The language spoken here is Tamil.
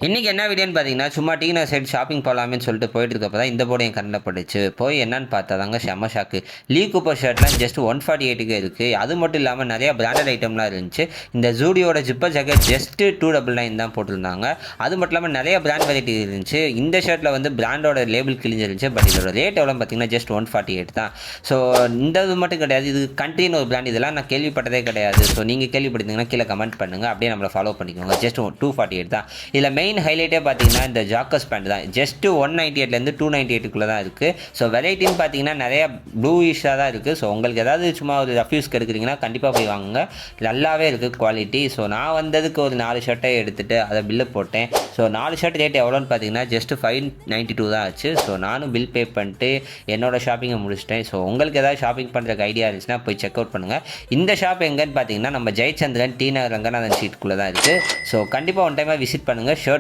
இன்றைக்கி என்ன வீடியோன்னு பார்த்தீங்கன்னா, சும்மா டீ நகர் சைடு ஷாப்பிங் போகலாமேன்னு சொல்லிட்டு போயிட்டு இருக்கப்போ தான் இந்த போர்டு என் கண்ணில் பட்டுச்சு. போய் என்னன்னு பார்த்தாதாங்க செம்ம ஷாக்கு. லீ கூப்பர் ஷர்ட்லாம் ஜஸ்ட் 148க்கு இருக்குது. அது மட்டும் இல்லாமல் நிறையா பிராண்டட் ஐட்டம்லாம் இருந்துச்சு. இந்த ஜூடியோட ஜிப்பர் ஜாக்கெட் ஜஸ்ட் 299 தான் போட்டிருந்தாங்க. அது மட்டும் இல்லாமல் நிறைய பிராண்ட் வெரைட்டி இருந்துச்சு. இந்த ஷர்ட்டில் வந்து பிராண்டோட லேபிள் கிழிஞ்சிருந்துச்சு. பட் இதோட ரேட் எவ்வளோ பார்த்தீங்கன்னா ஜஸ்ட் 148 தான். ஸோ இந்த இது மட்டும் கிடையாது, இது கண்ட்ரின்னு ஒரு பிராண்ட். இதெல்லாம் நான் கேள்விப்பட்டதே கிடையாது. ஸோ நீங்கள் கேள்விப்பட்டீங்கன்னா கீழே கமெண்ட் பண்ணுங்கள், அப்படியே நம்மளை ஃபாலோ பண்ணிக்கோங்க. ஜஸ்ட் 248 தான். இதில் மெயின் ஹைலைட்டே பார்த்தீங்கன்னா இந்த ஜாக்கர்ஸ் பேண்ட் தான். ஜஸ்ட் 198லேருந்து 298க்குள்ளே தான் இருக்குது. ஸோ வெரைட்டின்னு பார்த்தீங்கன்னா நிறையா ப்ளூயிஷாக தான் இருக்குது. ஸோ உங்களுக்கு ஏதாவது சும்மா ஒரு ரஃப்யூஸ்க்கு எடுக்கிறீங்கன்னா கண்டிப்பாக போய் வாங்குங்க, நல்லாவே இருக்குது குவாலிட்டி. ஸோ நான் வந்ததுக்கு ஒரு 4 ஷர்ட்டை எடுத்துகிட்டு அதை பில்லு போட்டேன். ஸோ 4 ஷர்ட் ரேட் எவ்வளோன்னு பார்த்தீங்கன்னா ஜஸ்ட் 592 தான் ஆச்சு. ஸோ நானும் பில் பே பண்ணிட்டு என்னோடய ஷாப்பிங்கை முடிச்சிட்டேன். ஸோ உங்களுக்கு ஏதாவது ஷாப்பிங் பண்ணுறதுக்கு ஐடியா இருந்துச்சுன்னா போய் செக் அவுட் பண்ணுங்கள். இந்த ஷாப் எங்கன்னு பார்த்தீங்கன்னா நம்ம ஜெயச்சந்திரன் டி நகர் ரங்கநாதன் ஸ்ட்ரீட்குள்ளே தான் இருக்குது. ஸோ கண்டிப்பாக ஒன் டைமாக விசிட் பண்ணுங்கள். ஷர்ட்